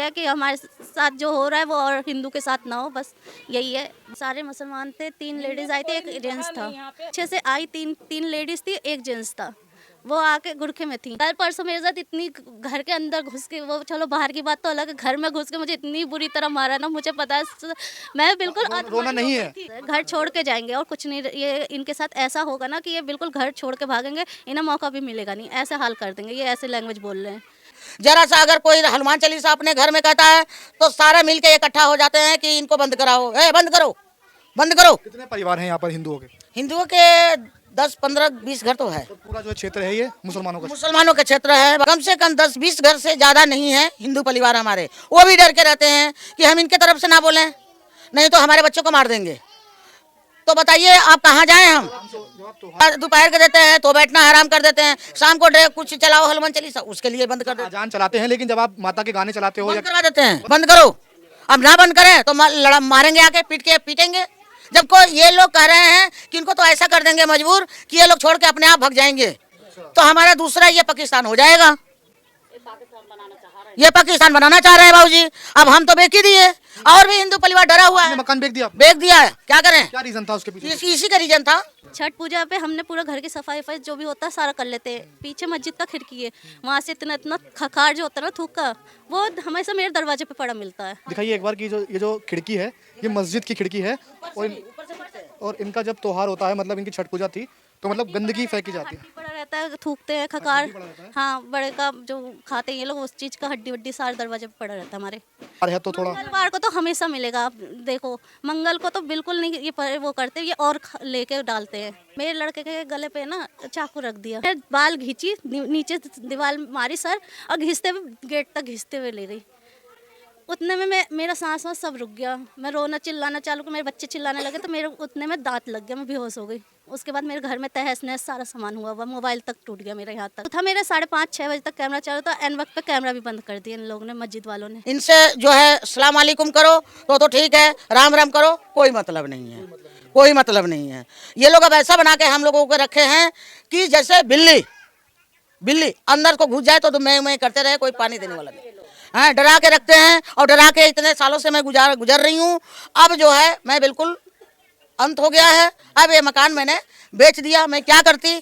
है कि हमारे साथ जो हो रहा है वो और हिंदू के साथ ना हो, बस यही है। सारे मुसलमान थे, 3 लेडीज आई थी, एक जेंट्स था। अच्छे से आई, तीन लेडीज थी, एक जेंट्स था। वो आके गुरखे में थी। कल परसों मेरे साथ इतनी घर के अंदर घुस के, वो चलो बाहर की बात तो अलग है, घर में घुस के मुझे इतनी बुरी तरह मारा ना, मुझे पता है मैं बिल्कुल रोना नहीं है। घर छोड़ के जाएंगे और कुछ नहीं। ये इनके साथ ऐसा होगा ना कि ये बिल्कुल घर छोड़ के भागेंगे, इन्हें मौका भी मिलेगा नहीं, ऐसे हाल कर देंगे। ये ऐसे लैंग्वेज बोल रहे हैं। जरा सा अगर कोई हनुमान चालीसा अपने घर में कहता है तो सारे मिलके इकट्ठा हो जाते हैं कि इनको बंद कराओ, बंद करो, बंद करो। कितने परिवार हैं यहाँ पर हिंदुओं के? हिंदुओं के 10, 15, 20 घर तो है। तो पूरा जो क्षेत्र है ये मुसलमानों का? मुसलमानों का क्षेत्र है। कम से कम 10-20 घर से ज्यादा नहीं है हिंदू परिवार हमारे। वो भी डर के रहते हैं कि हम इनके तरफ से ना बोलें, नहीं तो हमारे बच्चों को मार देंगे। तो बताइए आप कहाँ जाएं हम? दोपहर के देते हैं तो बैठना हराम कर देते हैं, शाम को कुछ चलाओ हनुमान चालीसा, उसके लिए बंद कर देते हैं। अजान चलाते हैं, लेकिन जब आप माता के गाने चलाते हो बंद करा देते हैं। बंद करो, अब ना बंद करें तो मारेंगे, आके पीटेंगे। जब को ये लोग कह रहे हैं कि इनको तो ऐसा कर देंगे मजबूर कि ये लोग छोड़ के अपने आप भाग जाएंगे, तो हमारा दूसरा ये पाकिस्तान हो जाएगा। ये पाकिस्तान बनाना चाह रहे हैं बाबूजी। अब हम तो बेच ही दिए, और भी हिंदू परिवार डरा हुआ है। मकान बेच दिया? बेच दिया है, क्या करें? क्या रीजन था उसके पीछे? इसी का रीजन था। छठ पूजा पे हमने पूरा घर की सफाई जो भी होता है सारा कर लेते हैं। पीछे मस्जिद का खिड़की है, वहाँ से इतना खखार जो होता है ना, थूक का, वो हमेशा मेरे दरवाजे पे पड़ा मिलता है। दिखाइए एक बार की ये जो खिड़की है, ये मस्जिद की खिड़की है। और इनका जब त्योहार होता है, मतलब इनकी छठ पूजा थी, तो मतलब गंदगी फेंकी जाती है, पड़ा रहता है, थूकते हैं खकार। हाँ, बड़े का जो खाते हैं ये लोग, उस चीज का हड्डी वड्डी सारे दरवाजे पे पड़ा रहता है हमारे। है तो थोड़ा मंगलवार को तो हमेशा मिलेगा। आप देखो, मंगल को तो बिल्कुल नहीं ये वो करते, ये और लेके डालते हैं। मेरे लड़के के गले पे ना चाकू रख दिया, बाल घींची, नीचे दीवार मारी सर, और घिसते हुए गेट तक घिसते हुए ले गई। उतने में मेरा सांस वास सब रुक गया। मैं रोना चिल्लाना चालू कर, मेरे बच्चे चिल्लाने लगे, तो मेरे उतने में दांत लग गया, मैं बेहोश हो गई। उसके बाद मेरे घर में तहस नहस सारा सामान हुआ, मोबाइल तक टूट गया मेरा, यहाँ तक तो था। मेरे 5:30-6 बजे तक कैमरा चालू था, एन वक्त पे कैमरा भी बंद कर दिया इन लोगों ने, मस्जिद वालों ने। इनसे जो है सलाम अलैकुम करो तो ठीक है, राम राम करो, कोई मतलब नहीं है, कोई मतलब नहीं है। ये लोग अब ऐसा बना के हम लोगों को रखे हैं कि जैसे बिल्ली अंदर को घुस जाए तो मैं करते रहे, कोई पानी देने वाला नहीं। हाँ, डरा के रखते हैं, और डरा के इतने सालों से मैं गुजर रही हूँ। अब जो है मैं बिल्कुल अंत हो गया है। अब ये मकान मैंने बेच दिया, मैं क्या करती।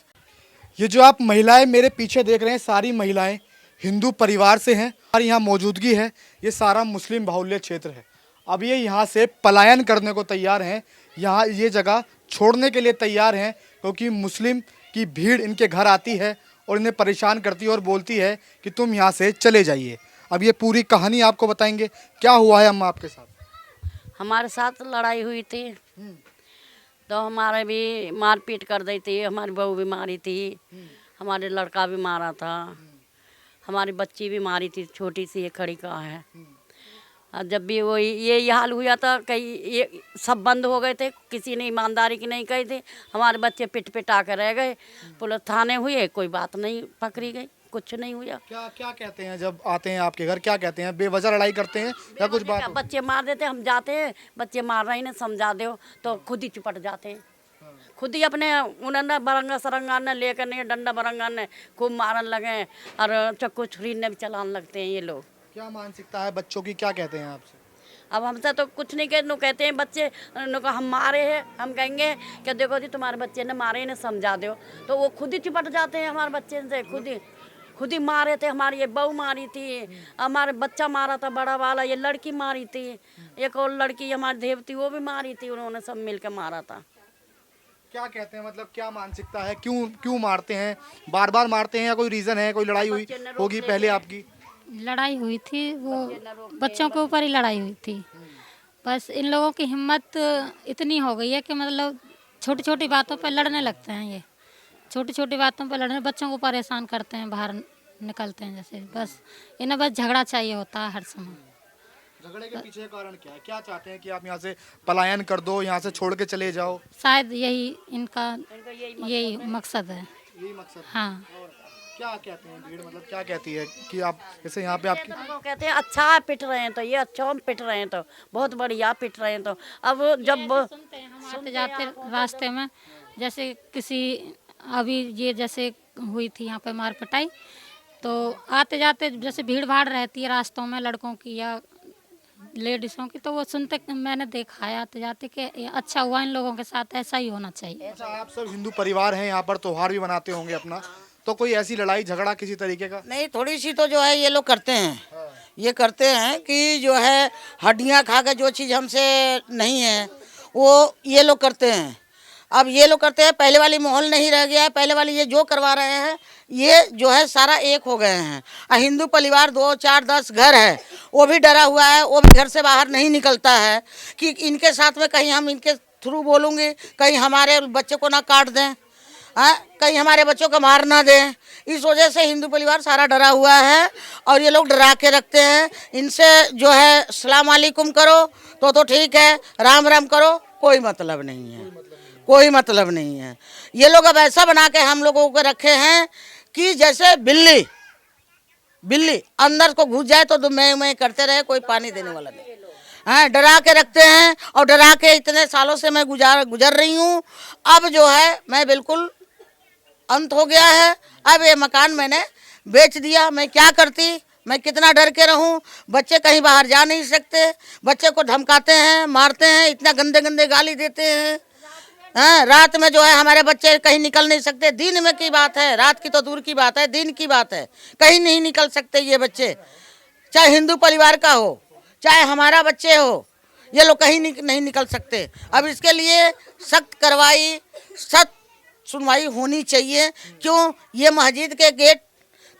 ये जो आप महिलाएं मेरे पीछे देख रहे हैं, सारी महिलाएं हिंदू परिवार से हैं और यहाँ मौजूदगी है। ये सारा मुस्लिम बाहुल्य क्षेत्र है। अब ये यहाँ से पलायन करने को तैयार हैं, यहाँ ये जगह छोड़ने के लिए तैयार हैं, क्योंकि मुस्लिम की भीड़ इनके घर आती है और इन्हें परेशान करती है और बोलती है कि तुम यहाँ से चले जाइए। अब ये पूरी कहानी आपको बताएंगे, क्या हुआ है अम्मा आपके साथ? हमारे साथ लड़ाई हुई थी, तो हमारे भी मारपीट कर दी थी। हमारी बहू भी मारी थी, हमारे लड़का भी मारा था, हमारी बच्ची भी मारी थी, छोटी सी एक खड़ी का है। और जब भी वो ये हाल हुआ था, कई ये सब बंद हो गए थे, किसी ने ईमानदारी की नहीं कही थी। हमारे बच्चे पिट पिटा कर रह गए, पुलिस थाने हुए, कोई बात नहीं पकड़ी गई, कुछ नहीं हुआ। क्या कहते हैं जब आते हैं आपके घर? क्या कहते हैं? बेवजह लड़ाई करते हैं या कुछ बात? बच्चे मार देते, हम जाते हैं, बच्चे मार रहे हैं, समझा दो तो खुद ही चिपट जाते हैं। खुद ही अपने उन्होंने बरंगा सरंगा ने लेकर नहीं, डंडा बरंगा ने खूब मारन लगे, और चक्कू छुरी ने भी चलाने लगते हैं ये लोग। क्या मानसिकता है बच्चों की? क्या कहते हैं आपसे? अब हमसे तो कुछ नहीं कहते हैं बच्चे, हम मारे हैं, हम कहेंगे कि देखो जी तुम्हारे बच्चे ने मारे, इन्हें समझा दो, तो वो खुद ही चिपट जाते हैं हमारे बच्चे से। खुद ही मारे थे। हमारी ये बहू मारी थी, हमारे बच्चा मारा था बड़ा वाला, ये लड़की मारी थी, एक और लड़की हमारी देवती वो भी मारी थी, उन्होंने सब मिलकर मारा था। क्या कहते हैं, मतलब क्या मानसिकता है? क्यों मारते हैं? बार बार मारते हैं या कोई रीजन है? कोई लड़ाई हुई होगी पहले आपकी? लड़ाई हुई थी, वो बच्चों के ऊपर ही लड़ाई हुई थी। बस इन लोगों की हिम्मत इतनी हो गई है कि मतलब छोटी छोटी बातों पर लड़ने लगते हैं। ये छोटी छोटी बातों पर लड़ने, बच्चों को परेशान करते हैं, बाहर निकलते हैं जैसे। बस इन्हें बस झगड़ा चाहिए होता है हर समय। झगड़े के पीछे कारण क्या है? क्या चाहते हैं कि आप यहाँ से पलायन कर दो, यहाँ से छोड़ के चले जाओ? शायद यही इनका यही मकसद है। यही मकसद? हाँ। क्या कहते हैं भीड़, मतलब क्या कहती है कि आप जैसे यहाँ पे आपकी? वो कहते हैं अच्छा पिट रहे हैं, तो ये अच्छा हम पिट रहे हैं, तो बहुत बढ़िया पिट रहे हैं। तो अब जब आते जाते रास्ते में जैसे किसी अभी ये जैसे हुई थी यहाँ पे मार पिटाई, तो आते जाते जैसे भीड़ भाड़ रहती है रास्तों में लड़कों की या लेडीज़ों की, तो वो सुनते मैंने देखा है आते जाते कि ये अच्छा हुआ, इन लोगों के साथ ऐसा ही होना चाहिए। अच्छा, आप सब हिंदू परिवार हैं, यहाँ पर त्योहार भी मनाते होंगे अपना, तो कोई ऐसी लड़ाई झगड़ा किसी तरीके का? नहीं, थोड़ी सी तो जो है ये लोग करते हैं। ये करते हैं कि जो है हड्डियाँ खा के जो चीज़ हमसे नहीं है वो ये लोग करते हैं। अब ये लोग करते हैं, पहले वाली माहौल नहीं रह गया है। पहले वाली ये जो करवा रहे हैं ये जो है सारा एक हो गए हैं। और हिंदू परिवार 2, 4, 10 घर है, वो भी डरा हुआ है, वो भी घर से बाहर नहीं निकलता है कि इनके साथ में कहीं हम इनके थ्रू बोलूँगे, कहीं हमारे बच्चे को ना काट दें, कहीं हमारे बच्चों को मार ना दें। इस वजह से हिंदू परिवार सारा डरा हुआ है और ये लोग डरा के रखते हैं। इनसे जो है अस्सलाम वालेकुम करो तो ठीक है, राम राम करो कोई मतलब नहीं है, कोई मतलब नहीं है। ये लोग अब ऐसा बना के हम लोगों को रखे हैं कि जैसे बिल्ली अंदर को घुस जाए तो मैं करते रहे, कोई पानी देने वाला नहीं। हाँ, डरा के रखते हैं और डरा के इतने सालों से मैं गुजर रही हूँ। अब जो है मैं बिल्कुल अंत हो गया है। अब ये मकान मैंने बेच दिया। मैं क्या करती, मैं कितना डर के रहूं। बच्चे कहीं बाहर जा नहीं सकते, बच्चे को धमकाते हैं, मारते हैं, इतना गंदे गंदे गाली देते हैं। हाँ, रात में जो है हमारे बच्चे कहीं निकल नहीं सकते। दिन में की बात है, रात की तो दूर की बात है, दिन की बात है, कहीं नहीं निकल सकते ये बच्चे। चाहे हिंदू परिवार का हो, चाहे हमारा बच्चे हो, ये लोग कहीं नहीं निकल सकते। अब इसके लिए सख्त कार्रवाई, सख्त सुनवाई होनी चाहिए। क्यों, ये मस्जिद के गेट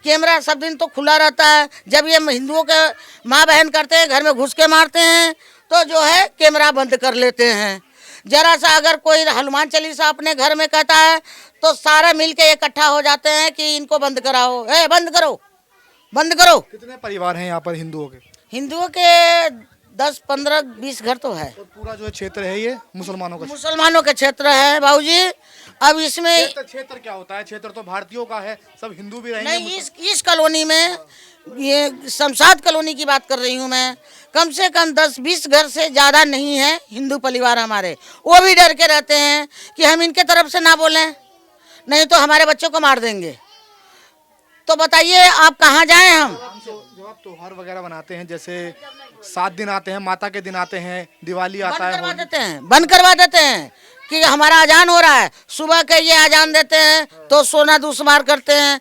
कैमरा सब दिन तो खुला रहता है। जब ये हिंदुओं के माँ बहन करते हैं, घर में घुस के मारते हैं, तो जो है कैमरा बंद कर लेते हैं। जरा सा अगर कोई हनुमान चालीसा अपने घर में कहता है तो सारे मिलके इकट्ठा हो जाते हैं कि इनको बंद कराओ, बंद करो, बंद करो। कितने परिवार हैं यहाँ पर हिंदुओं के? हिंदुओं के 10, 15, 20 घर तो है। और पूरा जो क्षेत्र है ये मुसलमानों का? मुसलमानों का क्षेत्र है बाबूजी। अब इसमें क्षेत्र क्या होता है? क्षेत्र तो भारतीयों का है, सब हिंदू भी रहेंगे। नहीं, इस कॉलोनी में, ये शमशाद कॉलोनी की बात कर रही हूँ मैं, कम से कम 10-20 घर से ज़्यादा नहीं है हिंदू परिवार हमारे। वो भी डर के रहते हैं कि हम इनके तरफ से ना बोलें, नहीं तो हमारे बच्चों को मार देंगे। तो बताइए आप कहाँ जाएं हम? जब आप त्योहार वगैरह बनाते हैं, जैसे 7 दिन आते हैं, माता के दिन आते हैं, दिवाली आता है, बंद करवा देते हैं कि हमारा अजान हो रहा है। सुबह के ये अजान देते हैं तो सोना दुश्मार करते हैं,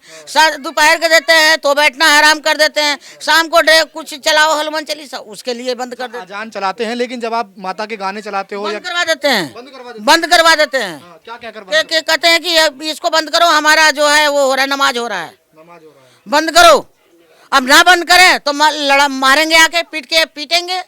दोपहर के देते हैं तो बैठना हराम कर देते हैं, शाम को कुछ चलाओ हनुमान चालीसा, उसके लिए बंद कर देते हैं। अजान चलाते हैं, लेकिन जब आप माता के गाने चलाते हो बंद करवा देते हैं, बंद करवा देते हैं। क्या क्या करवा कहते हैं कि इसको बंद करो, हमारा जो है वो हो रहा है, नमाज हो रहा है, नमाज हो रहा है। बंद करो। अब ना बंद करें तो मारेंगे, आके पीटेंगे।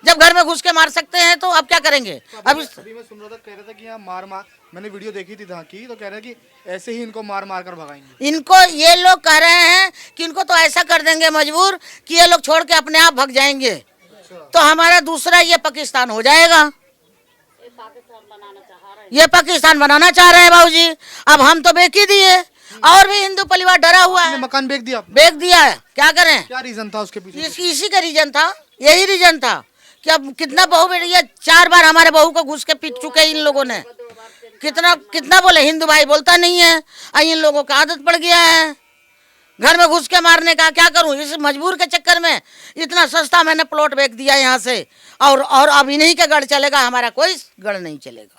जब घर में घुस के मार सकते हैं तो अब क्या करेंगे? अभी मैं सुन रहा था, कह रहे थे कि यहाँ मार मैंने वीडियो देखी थी यहाँ की, तो कह रहे हैं कि ऐसे ही इनको मार कर भगाएंगे। इनको ये लोग कह रहे हैं कि इनको तो ऐसा कर देंगे मजबूर कि ये लोग छोड़ के अपने आप भाग जाएंगे। तो हमारा दूसरा ये पाकिस्तान हो जाएगा। ये पाकिस्तान बनाना चाह रहे हैं बाबूजी। अब हम तो बेच ही दिए, और भी हिंदू परिवार डरा हुआ है। मकान बेच दिया है, क्या करें? क्या रीजन था उसके पीछे? इसी का रीजन था, यही रीजन था कि अब कितना बहू बेटी, 4 बार हमारे बहू को घुस के पीट चुके इन लोगों ने। कितना बोले, हिंदू भाई बोलता नहीं है, इन लोगों का आदत पड़ गया है घर में घुस के मारने का। क्या करूं, इस मजबूर के चक्कर में इतना सस्ता मैंने प्लॉट बेच दिया यहाँ से, और अब इन्हीं का गढ़ चलेगा, हमारा कोई गढ़ नहीं चलेगा।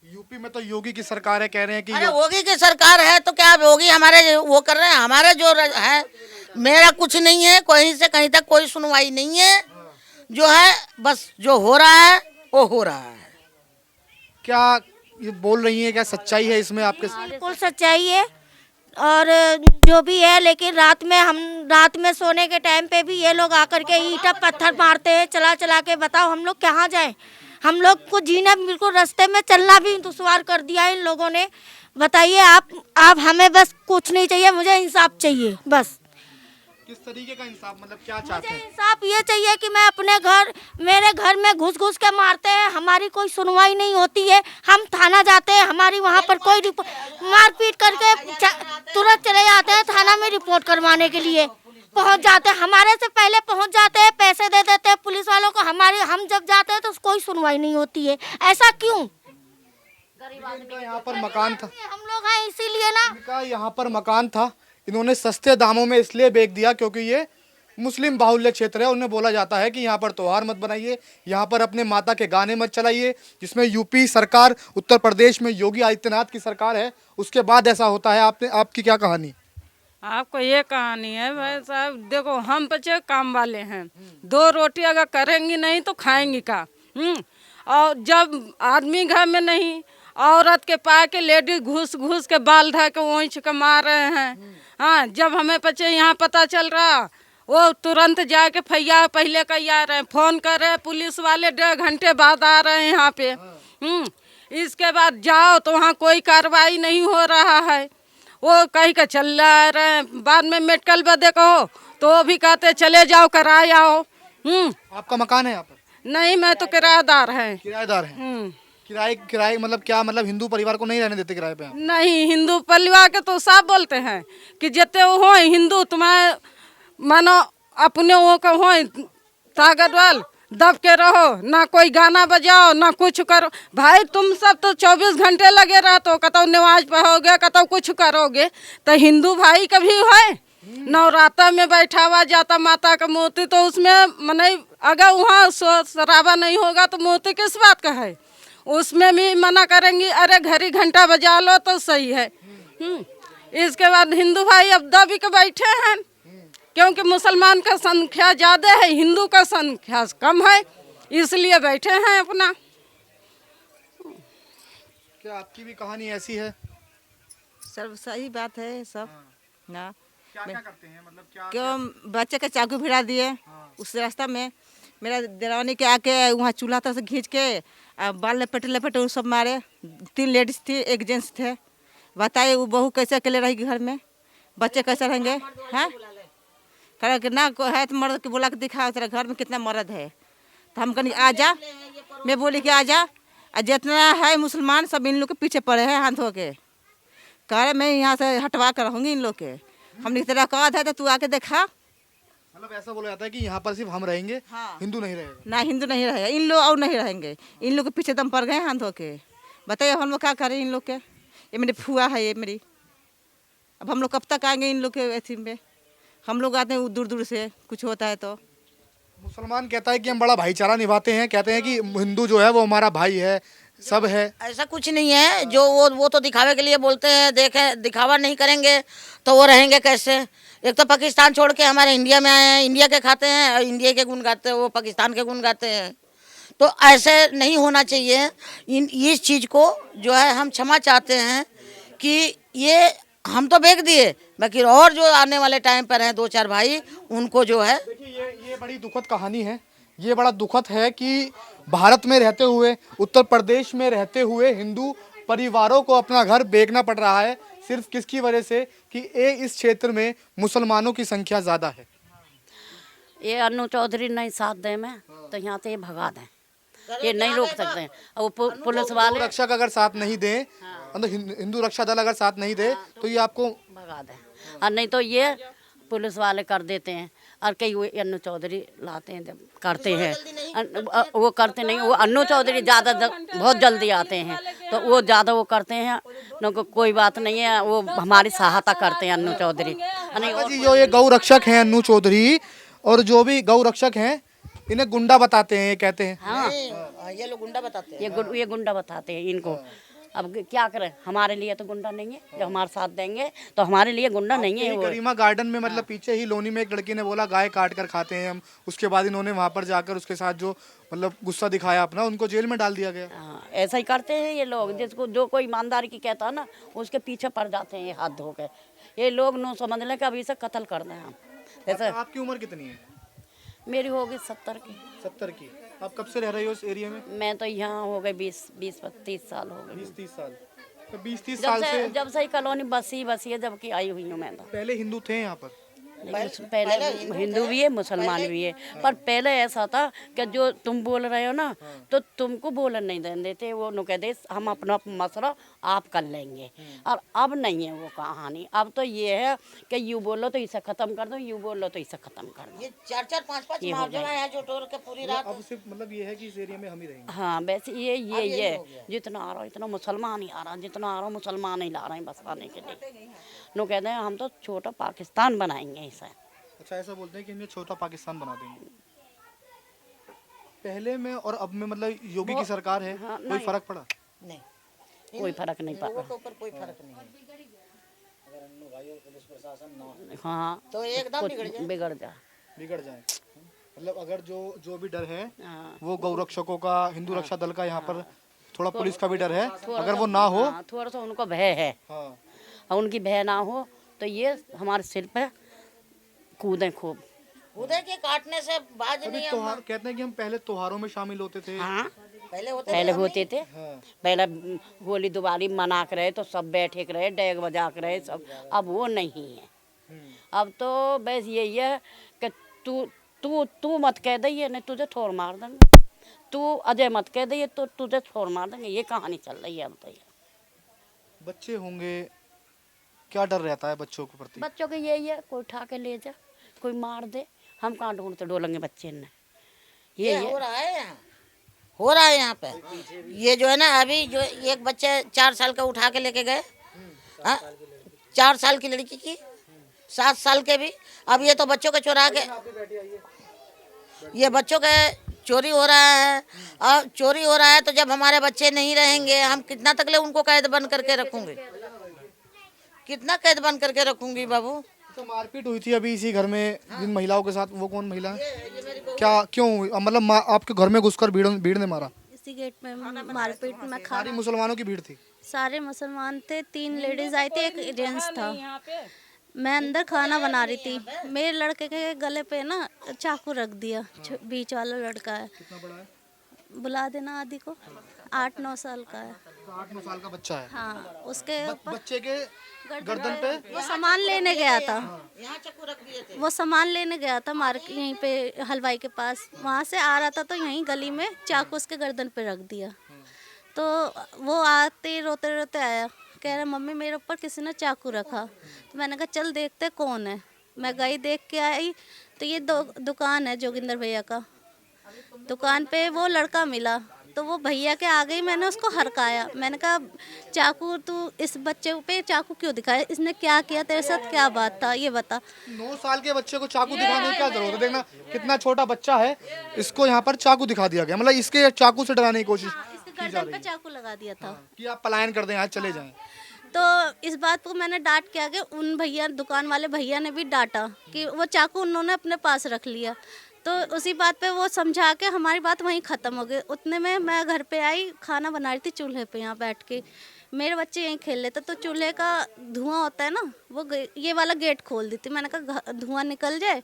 यूपी में तो योगी की सरकार है, कह रहे हैं कि योगी की सरकार है तो क्या योगी हमारे वो कर रहे हैं? हमारे जो है, मेरा कुछ नहीं है, कहीं से कहीं तक कोई सुनवाई नहीं है। जो है बस जो हो रहा है वो हो रहा है। क्या ये बोल रही है, क्या सच्चाई है इसमें आपके? बिल्कुल सच्चाई है, और जो भी है, लेकिन रात में सोने के टाइम पे भी ये लोग आकर के ईंटा पत्थर मारते हैं, चला के। बताओ हम लोग कहाँ जाएं? हम लोग को जीना, बिल्कुल रास्ते में चलना भी दुश्वार कर दिया है इन लोगों ने। बताइए आप हमें बस कुछ नहीं चाहिए, मुझे इंसाफ चाहिए बस। किस तरीके का इंसाफ, मतलब क्या चाहते हैं? इंसाफ ये चाहिए कि मैं मेरे घर में घुस के मारते हैं, हमारी कोई सुनवाई नहीं होती है। हम थाना जाते हैं, हमारी वहाँ पर कोई मारपीट करके तुरंत चले जाते हैं थाना में रिपोर्ट करवाने के लिए। पहुँच जाते हैं, हमारे से पहले पहुँच जाते हैं, पैसे दे देते हैं पुलिस वालों को। हम जब जाते हैं तो कोई सुनवाई नहीं होती है। ऐसा क्यों? यहाँ पर मकान था, हम लोग हैं इसीलिए ना। इनका यहाँ पर मकान था, इन्होंने सस्ते दामों में इसलिए बेच दिया क्योंकि ये मुस्लिम बाहुल्य क्षेत्र है। उन्हें बोला जाता है कि यहाँ पर त्योहार मत बनाइए, यहाँ पर अपने माता के गाने मत चलाइए, जिसमें यूपी सरकार, उत्तर प्रदेश में योगी आदित्यनाथ की सरकार है, उसके बाद ऐसा होता है। आपकी क्या कहानी? आपको ये कहानी है भाई साहब, देखो हम बच्चे काम वाले हैं, 2 रोटी अगर करेंगी नहीं तो खाएंगी का। और जब आदमी घर में नहीं, औरत के पाए के लेडीज घुस घुस के बाल ढा के ओंच के मार रहे हैं। हाँ, जब हमें बच्चे यहाँ पता चल रहा, वो तुरंत जाके फैया पहले कही आ रहे हैं, फोन कर रहे हैं, पुलिस वाले 1.5 घंटे बाद आ रहे हैं यहाँ पे। इसके बाद जाओ तो वहाँ कोई कार्रवाई नहीं हो रहा है, वो कहीं का चल रहे हैं। बाद में मेडिकल बदे कहो तो वो भी कहते चले जाओ कराए आओ। आपका मकान है यहाँ पर? नहीं, मैं तो किराएदार है। किराएदार है? किराए मतलब क्या, मतलब हिंदू परिवार को नहीं रहने देते किराए पे आप? नहीं, हिंदू परिवार के तो साफ बोलते हैं कि जितने वो हो हिंदू, तुम्हें मानो अपने वो का हो ताकतवर, दब के रहो, ना कोई गाना बजाओ ना कुछ करो। भाई तुम सब तो 24 घंटे लगे रहते हो, कतो नमाज पढ़ोगे, कतो कुछ करोगे, तो हिंदू भाई कभी है नवरात्र में बैठा हुआ जाता माता का मूर्ति, तो उसमें मने अगर वहाँ शराबा नहीं होगा तो मूर्ति किस बात का है, उसमें भी मना करेंगी। अरे घड़ी घंटा बजा लो तो सही है। इसके बाद हिंदू भाई अब दबी के बैठे हैं, क्योंकि मुसलमान का संख्या ज़्यादा है, हिंदू का संख्या कम है, इसलिए बैठे हैं अपना। क्या आपकी भी कहानी ऐसी है? सब सही बात है सब ना। क्या क्या करते हैं, मतलब क्या? क्यों बच्चे का चाकू भिड़ा दिए उस रास्ता में, मेरा देरानी के आके वहाँ चूल्हा तक से खींच के बाल लपेटे लपेटे वो सब मारे। 3 लेडीज थी, 1 जेंट्स थे। बताइए वो बहू कैसे अकेले रहेगी घर में, बच्चे कैसे रहेंगे? हैं कह कि ना है तो मर्द के बोला के दिखा तेरा घर में कितना मर्द है, तो हम कहीं आ जा, मैं बोली कि आ जा। जितना है मुसलमान सब इन लोग के पीछे पड़े हैं हाथ धो के, कह रहे मैं यहाँ से हटवा कर रहूँगी इन लोग के। हमने तेरा कहा था तो तू आके देखा। मतलब ऐसा बोला जाता है कि यहाँ पर सिर्फ हम रहेंगे, हिंदू नहीं रहेगा? ना हिंदू नहीं रहेगा, इन लोग और नहीं रहेंगे, इन लोग के पीछे दम पड़ गए हाथ धो के। बताइए हम लोग क्या करें इन लोग के? ये मेरी फुआ है ये मेरी, अब हम लोग कब तक आएंगे इन लोग के अथी में? हम लोग आते हैं दूर दूर से, कुछ होता है तो। मुसलमान कहता है कि हम बड़ा भाईचारा निभाते हैं, कहते हैं कि हिंदू जो है वो हमारा भाई है, सब है। ऐसा कुछ नहीं है, जो वो तो दिखावे के लिए बोलते हैं। देखे दिखावा नहीं करेंगे तो वो रहेंगे कैसे? एक तो पाकिस्तान छोड़ के हमारे इंडिया में आए हैं, इंडिया के खाते हैं और इंडिया के गुण गाते हैं, वो पाकिस्तान के गुण गाते हैं। तो ऐसे नहीं होना चाहिए। इस चीज़ को जो है हम क्षमा चाहते हैं कि ये हम तो बेच दिए, बाकी और जो आने वाले टाइम पर हैं 2-4 भाई, उनको जो है। देखिए ये बड़ी दुखद कहानी है। ये बड़ा दुखद है कि भारत में रहते हुए, उत्तर प्रदेश में रहते हुए हिंदू परिवारों को अपना घर बेचना पड़ रहा है, सिर्फ किसकी वजह से कि इस क्षेत्र में मुसलमानों की संख्या ज़्यादा है। ये अन्नू चौधरी नहीं साथ दे में तो यहाँ से ये भगा दें, ये नहीं रोक सकते हैं। और वो पुलिस वाले रक्षक अगर साथ नहीं दें, मतलब हिंदू रक्षा दल अगर साथ नहीं दे तो ये आपको भगा दें, और नहीं तो ये पुलिस वाले कर देते हैं। और कई वो अन्नू चौधरी लाते हैं, जब करते हैं वो करते नहीं, वो अन्नू चौधरी ज़्यादा बहुत जल्दी आते हैं तो वो ज़्यादा वो करते हैं। कोई बात नहीं है, वो हमारी सहायता करते हैं अन्नू चौधरी। जी जो ये गौ रक्षक हैं अन्नू चौधरी, और जो भी गौ रक्षक हैं इन्हें गुंडा बताते हैं, ये कहते हैं। हाँ, ये लोग गुंडा बताते हैं, ये गुंडा बताते हैं इनको। अब क्या करें, हमारे लिए तो गुंडा नहीं है, जब हमारे साथ देंगे तो हमारे लिए गुंडा नहीं है। वो गरिमा गार्डन में, मतलब पीछे ही लोनी में एक लड़की ने बोला गाय काट कर खाते हैं हम, उसके बाद इन्होंने वहाँ पर जाकर उसके साथ जो मतलब गुस्सा दिखाया अपना, उनको जेल में डाल दिया गया। हाँ, ऐसा ही करते हैं ये लोग। जिसको जो कोई ईमानदारी की कहता है ना, उसके पीछे पड़ जाते हैं ये हाथ धो के। ये लोग नो समझ लें कि अभी से कत्ल कर दें हम। जैसे आपकी उम्र कितनी है? मेरी होगी 70 की। 70 की। आप कब से रह रही हो इस एरिया में? मैं तो यहाँ हो गई 20-30 साल हो गए। 20-30 साल। तो 20-30 साल से जब से ही कॉलोनी बसी है, जब की आई हुई हूँ मैं तो। पहले हिंदू थे यहाँ पर? पहले हिंदू भी है, मुसलमान भी है, पर पहले ऐसा था कि जो तुम बोल रहे हो ना, तो तुमको बोलने नहीं देने देते। वो नु कहते हम अपना मसला आप कर लेंगे। और अब नहीं है वो कहानी। अब तो ये है कि यूँ बोलो तो इसे खत्म कर दो, यूँ बोलो तो इसे खत्म कर दो। ये 4-4, 5-5 मार्जोना है जो टोर के पूरी रात। अब सिर्फ मतलब ये है कि इस एरिया में हम ही रहेंगे। हाँ, वैसे ये जितना आ रहा है इतना मुसलमान ही आ रहा है, जितना आ रहा है मुसलमान ही ला रहे हैं बस आने के लिए। लोग कहते हैं हम तो छोटा पाकिस्तान बनाएंगे ऐसा। अच्छा, ऐसा बोलते हैं कि इन्हें छोटा पाकिस्तान बना देंगे। पहले में और अब में मतलब योगी की सरकार है, हाँ, कोई फर्क पड़ा? नहीं, कोई फर्क नहीं पड़ा। के ऊपर कोई फर्क नहीं है। हाँ तो एकदम कुछ बिगड़ जाए। बिगड़ जाए मतलब अगर जो भी डर है हाँ। वो गौरक्षकों का, हिंदू रक्षा दल का, यहाँ पर थोड़ा पुलिस का भी डर है, अगर वो ना हो। हाँ, थोड़ा सा उनको भय है। हाँ, और उनकी भय ना हो तो ये हमारे सिर पे कूदें खूब। कूदे के काटने से बाज अभी नहीं है। त्योहार कहते हैं कि हम पहले त्योहारों में शामिल होते थे। हाँ पहले होते पहले होते थे। हाँ। पहले होली दिवाली मना के रहे तो सब बैठे के रहे, डेग बजा के रहे सब। अब वो नहीं है। अब तो बस यही है कि तू तू तू मत कह दइए नहीं तुझे ठोर मार देंगे, तू अजय मत कह दइए तो तुझे ठोर मार देंगे। ये कहानी चल रही है अब तो। ये बच्चे होंगे, क्या डर रहता है बच्चों के प्रति? बच्चों के यही है, कोई उठा के ले जा, कोई मार दे, हम कहाँ ढूंढते डोलेंगे बच्चे ने। ये यही हो है। रहा है यहाँ, हो रहा है यहाँ पे। ये जो है ना अभी जो एक बच्चे 4 साल का उठा के लेके गए, हाँ 4 साल की लड़की की, 7 साल के भी। अब ये तो बच्चों के चुरा के, ये बच्चों के चोरी हो रहा है। अब चोरी हो रहा है तो जब हमारे बच्चे नहीं रहेंगे, हम कितना तक ले उनको कैद बंद करके रखूंगे? कितना कैद बंद करके रखूंगी बाबू? तो मारपीट हुई थी अभी इसी घर में जिन महिलाओं के साथ, वो कौन महिला है? क्या क्यों हुई? मतलब आपके घर में घुसकर भीड़ ने मारा? इसी गेट में मारपीट में सारी मुसलमानों की भीड़ थी? सारे मुसलमान थे, 3 लेडीज आई थी, एक जेंट्स था। मैं अंदर खाना बना रही थी, मेरे लड़के के गले पे ना चाकू रख दिया। बीच वाला लड़का है, कितना बड़ा है? बुला देना आदि को, 8-9 साल का है। 8-9 साल का बच्चा है। हाँ, उसके बच्चे के गर्दन पे वो सामान लेने गया था। यहाँ चाकू रख दिए थे। वो सामान लेने गया था मार्केट, यहीं पे हलवाई के पास। वहाँ से आ रहा था तो यहीं गली में चाकू उसके गर्दन पे रख दिया। तो वो आते रोते रोते आया, कह रहा मम्मी मेरे ऊपर किसी ने चाकू रखा। तो मैंने कहा चल देखते कौन है। मैं गई, देख के आई तो ये दुकान है जोगिंदर भैया का। दुकान पे वो लड़का मिला तो वो भैया के आगे ही मैंने उसको हरकाया। मैंने कहा चाकू तू इस बच्चे पे चाकू क्यों दिखाया, इसने क्या किया, तेरे साथ क्या बात था ये बता। 9 साल के बच्चे को चाकू दिखाने की क्या जरूरत है? देखना कितना छोटा बच्चा है, इसको यहाँ पर चाकू दिखा दिया गया, मतलब इसके चाकू से डराने की कोशिश इसके गर्दन पे चाकू लगा दिया था। कि आप पलायन कर दें, आज चले जाएं। तो इस बात को मैंने डांट के आगे उन भैया, दुकान वाले भैया ने भी डांटा कि वो चाकू उन्होंने अपने पास रख लिया। तो उसी बात पे वो समझा के हमारी बात वहीं ख़त्म हो गई। उतने में मैं घर पे आई, खाना बना रही थी चूल्हे पे यहाँ बैठ के। मेरे बच्चे यहीं खेल रहे थे तो चूल्हे का धुआं होता है ना, वो ये वाला गेट खोल दी थी। मैंने कहा धुआं निकल जाए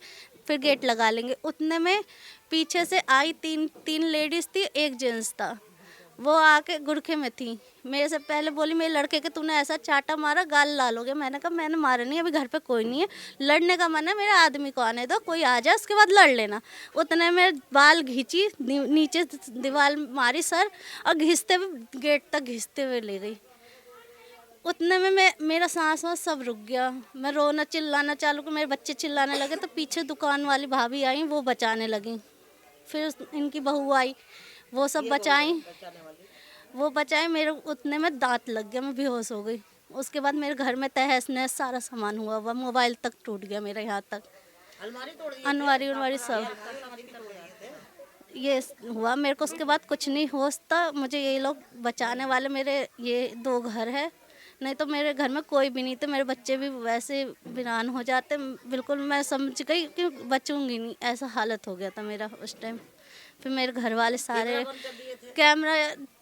फिर गेट लगा लेंगे। उतने में पीछे से आई, तीन लेडीज़ थी, एक जेंट्स था। वो आके गुड़खे में थी, मेरे से पहले बोली मेरे लड़के के तूने ऐसा चाटा मारा गाल लाल हो गया। मैंने कहा मैंने मारा नहीं, अभी घर पे कोई नहीं है, लड़ने का मन है मेरे आदमी को आने दो, कोई आ जाए उसके बाद लड़ लेना। उतने में बाल घींची, नीचे दीवार मारी सर, और घिसते हुए गेट तक घिसते हुए ले गई। उतने में मेरा सांस वास सब रुक गया। मैं रोना चिल्लाना चालू कर, मेरे बच्चे चिल्लाने लगे तो पीछे दुकान वाली भाभी आई, वो बचाने लगी। फिर इनकी बहू आई, वो सब बचाई, वो बचाए। मेरे उतने में दांत लग गया, मैं बेहोश हो गई। उसके बाद मेरे घर में तहस नहस सारा सामान हुआ हुआ, मोबाइल तक टूट गया मेरा, यहाँ तक अलमारी सब ये हुआ मेरे को। उसके बाद कुछ नहीं होश था मुझे, ये लोग बचाने वाले, मेरे ये 2 घर है, नहीं तो मेरे घर में कोई भी नहीं थे। मेरे बच्चे भी वैसे वीरान हो जाते, बिल्कुल मैं समझ गई कि बचूंगी नहीं, ऐसा हालत हो गया था मेरा उस टाइम। फिर मेरे घर वाले सारे, कैमरा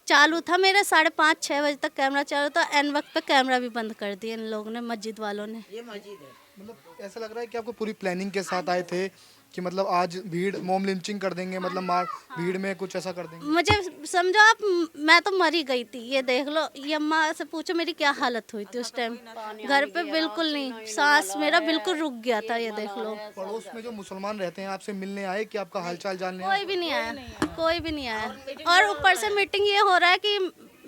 चालू था मेरे 5:30-6 बजे तक कैमरा चालू था। एन वक्त पे कैमरा भी बंद कर दिया इन लोगों ने, मस्जिद वालों ने। ये मस्जिद है। मतलब ऐसा लग रहा है कि आपको पूरी प्लानिंग के साथ आए थे कि मतलब आज भीड़ मोम लिंचिंग कर देंगे, मतलब भीड़ में कुछ ऐसा कर देंगे। मुझे समझो आप, मैं तो मरी गई थी, ये देख लो। ये अम्मा से पूछो मेरी क्या हालत हुई थी उस टाइम, घर पे बिल्कुल नहीं, सांस मेरा बिल्कुल रुक गया था, ये देख लो। पड़ोस में जो मुसलमान रहते हैं आपसे मिलने आए कि आपका हालचाल जानने? कोई भी नहीं आया, कोई भी नहीं आया। और ऊपर से मीटिंग ये हो रहा है कि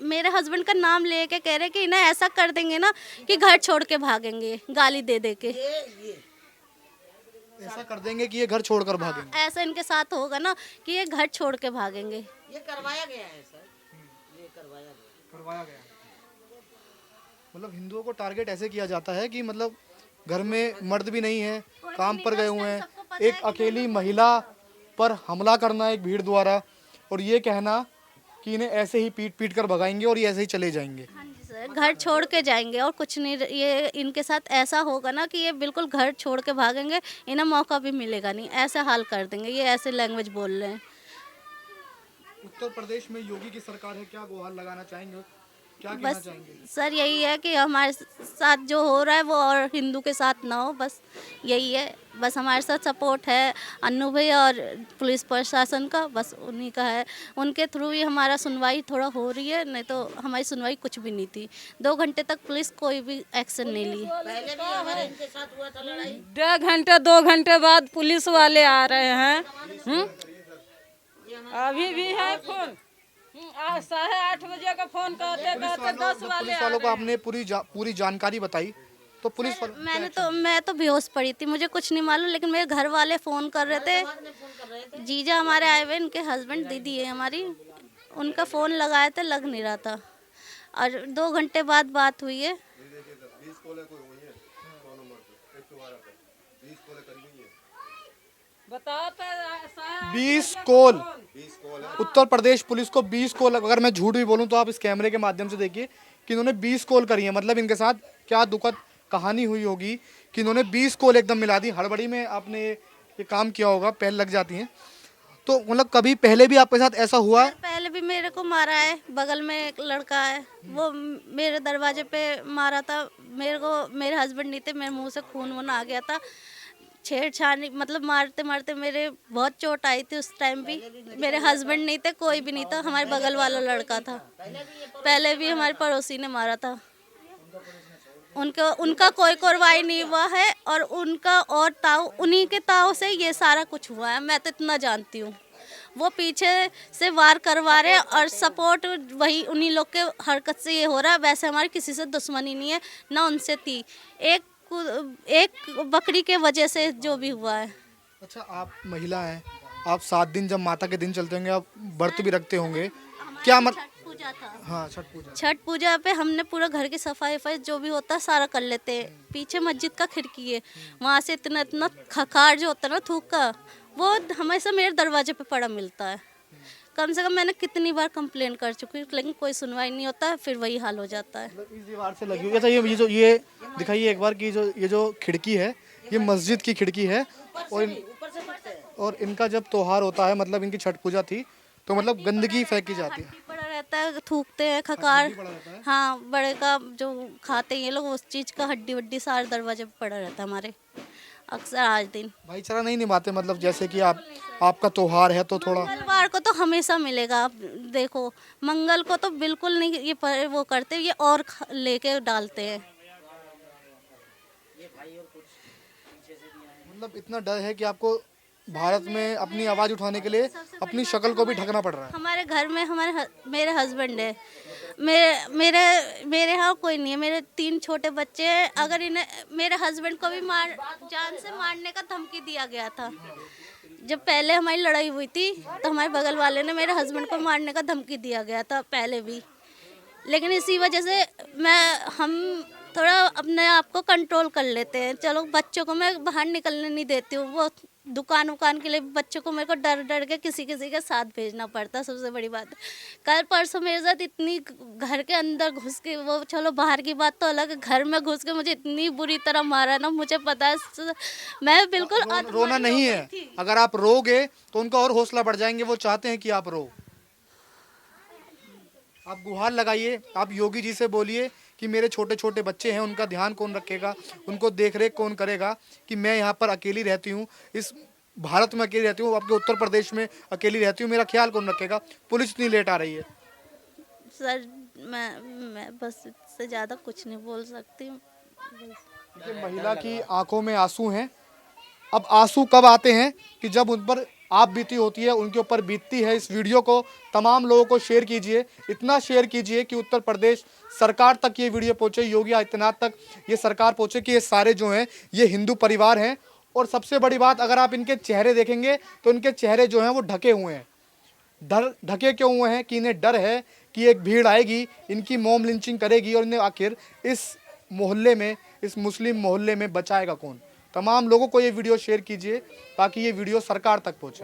मेरे हस्बैंड का नाम लेके कह रहे कि इन्हें ऐसा कर देंगे ना कि घर छोड़ के भागेंगे, गाली दे दे के। ऐसा कर देंगे कि ये घर छोड़कर भागेंगे। ऐसा इनके साथ होगा ना कि ये घर छोड़ के भागेंगे। ये करवाया गया है सर, ये करवाया गया। मतलब हिंदुओं को टारगेट ऐसे किया जाता है कि मतलब घर में मर्द भी नहीं है, काम पर गए हुए हैं, एक अकेली महिला पर हमला करना एक भीड़ द्वारा, और ये कहना कि इन्हें ऐसे ही पीट पीट कर भगाएंगे और ये ऐसे ही चले जाएंगे। हाँ जी सर, घर छोड़ के जाएंगे और कुछ नहीं। ये इनके साथ ऐसा होगा ना कि ये बिल्कुल घर छोड़ के भागेंगे, इन्हें मौका भी मिलेगा नहीं, ऐसा हाल कर देंगे। ये ऐसे लैंग्वेज बोल रहे हैं। उत्तर प्रदेश में योगी की सरकार है, क्या गुहार लगाना चाहेंगे, क्या कहना बस चाहेंगे? सर यही है कि हमारे साथ जो हो रहा है वो और हिंदू के साथ ना हो, बस यही है। बस हमारे साथ सपोर्ट है अन्नू भाई और पुलिस प्रशासन का, बस उन्हीं का है। उनके थ्रू ही हमारा सुनवाई थोड़ा हो रही है, नहीं तो हमारी सुनवाई कुछ भी नहीं थी। 2 घंटे तक पुलिस कोई भी एक्शन नहीं ली। 1.5 घंटे 2 घंटे बाद पुलिस वाले आ रहे हैं। अभी भी है फोन। आज 8:30 बजे का फोन करते 10 वाले पुलिस वालों को आपने पूरी जानकारी बताई तो पुलिस मैं तो बेहोश पड़ी थी, मुझे कुछ नहीं मालूम, लेकिन मेरे घर वाले फ़ोन कर रहे थे। जीजा हमारे आए हुए, इनके हस्बैंड दीदी है हमारी, उनका फ़ोन लगाया था, लग नहीं रहा था, और 2 घंटे बाद बात हुई है। बताओ तो 20 कॉल उत्तर प्रदेश पुलिस को 20 कॉल, अगर मैं झूठ भी बोलूं तो आप इस कैमरे के माध्यम से देखिए कि इन्होंने 20 कॉल करी है। मतलब इनके साथ क्या दुखद कहानी हुई होगी कि इन्होंने 20 कॉल एकदम मिला दी। हड़बड़ी में आपने ये काम किया होगा, पहल लग जाती हैं। तो मतलब कभी पहले भी आपके साथ ऐसा हुआ है? पहले भी मेरे को मारा है, बगल में एक लड़का है, वो मेरे दरवाजे पे मारा था। मेरे हस्बैंड नहीं थे, मेरे मुंह से खून वून आ गया था। छेड़छाड़ मतलब मारते मारते मेरे बहुत चोट आई थी। उस टाइम भी मेरे हस्बैंड नहीं थे, कोई भी नहीं था, हमारे बगल वाला लड़का था। पहले भी हमारे पड़ोसी ने मारा था। उनका कोई कार्रवाई नहीं हुआ है, और उनका और ताऊ, उन्हीं के ताऊ से ये सारा कुछ हुआ है, मैं तो इतना जानती हूँ। वो पीछे से वार करवा रहे और सपोर्ट वही उन्हीं लोग के हरकत से ये हो रहा है। वैसे हमारी किसी से दुश्मनी नहीं है, ना उनसे थी। एक बकरी के वजह से जो भी हुआ है। अच्छा, आप महिला हैं, आप 7 दिन जब माता के दिन चलते होंगे, आप व्रत भी रखते होंगे, क्या छठ पूजा था। हाँ, छठ पूजा। छठ पूजा पे हमने पूरा घर की सफाई जो भी होता है सारा कर लेते हैं। पीछे मस्जिद का खिड़की है, वहाँ से इतना खखार जो होता है ना, थूक का, वो हमेशा मेरे दरवाजे पे पड़ा मिलता है। कम से कम मैंने कितनी बार कंप्लेन कर चुकी हूँ, लेकिन कोई सुनवाई नहीं होता है, फिर वही हाल हो जाता है। इस दीवार से लगी हुई। अच्छा, ये दिखाइए एक बार कि ये जो खिड़की है, ये मस्जिद की खिड़की है, और इनका जब त्योहार होता है, मतलब इनकी छठ पूजा थी, तो मतलब गंदगी फेंकी जाती है, पड़ा रहता है, थूकते हैं खकार। हाँ, बड़े का जो खाते हैं ये लोग, उस चीज़ का हड्डी वड्डी सारे दरवाजे पे पड़ा रहता है हमारे, अक्सर आज दिन। भाईचारा नहीं निभाते, मतलब जैसे कि आपका त्योहार है तो थोड़ा। मंगलवार को तो हमेशा मिलेगा। आप देखो, मंगल को तो बिल्कुल नहीं ये वो करते, ये और लेके डालते हैं। मतलब इतना डर है कि आपको भारत में अपनी आवाज उठाने के लिए अपनी शक्ल को भी ढकना पड़ रहा है। हमारे घर में मेरे हस्बैंड है, मेरे यहाँ कोई नहीं है, मेरे 3 छोटे बच्चे हैं। अगर इन्हें, मेरे हस्बैंड को भी जान से मारने का धमकी दिया गया था। जब पहले हमारी लड़ाई हुई थी तो हमारे बगल वाले ने मेरे हस्बैंड को मारने का धमकी दिया गया था पहले भी, लेकिन इसी वजह से हम थोड़ा अपने आप को कंट्रोल कर लेते हैं। चलो, बच्चों को मैं बाहर निकलने नहीं देती हूँ, वो दुकान के लिए बच्चों को मेरे को डर के किसी के साथ भेजना पड़ता। सबसे बड़ी बात, कल परसों मेरे साथ इतनी घर के अंदर घुस के, वो चलो बाहर की बात तो अलग, घर में घुस के मुझे इतनी बुरी तरह मारा ना, मुझे पता है, मैं बिल्कुल रोना नहीं है। अगर आप रोगे तो उनका और हौसला बढ़ जाएंगे, वो चाहते हैं कि आप रो। आप गुहार लगाइए, आप योगी जी से बोलिए कि मेरे छोटे छोटे बच्चे हैं, उनका ध्यान कौन रखेगा, उनको देख रेख कौन करेगा, कि मैं यहाँ पर अकेली रहती हूँ, इस भारत में अकेली रहती हूँ, आपके उत्तर प्रदेश में अकेली रहती हूँ, मेरा ख्याल कौन रखेगा। पुलिस इतनी लेट आ रही है। सर, मैं बस इससे ज़्यादा कुछ नहीं बोल सकती हूँ। महिला की आंखों में आंसू हैं। अब आंसू कब आते हैं कि जब उन पर आप बीती होती है, उनके ऊपर बीतती है। इस वीडियो को तमाम लोगों को शेयर कीजिए, इतना शेयर कीजिए कि उत्तर प्रदेश सरकार तक ये वीडियो पहुंचे, योगी आदित्यनाथ तक ये सरकार पहुंचे कि ये सारे जो हैं ये हिंदू परिवार हैं। और सबसे बड़ी बात, अगर आप इनके चेहरे देखेंगे तो इनके चेहरे जो हैं वो ढके हुए हैं। ढके क्यों हुए हैं? कि इन्हें डर है कि एक भीड़ आएगी, इनकी मॉब लिंचिंग करेगी और इन्हें आखिर इस मोहल्ले में, इस मुस्लिम मोहल्ले में बचाएगा कौन। तमाम लोगों को ये वीडियो शेयर कीजिए ताकि ये वीडियो सरकार तक पहुंचे।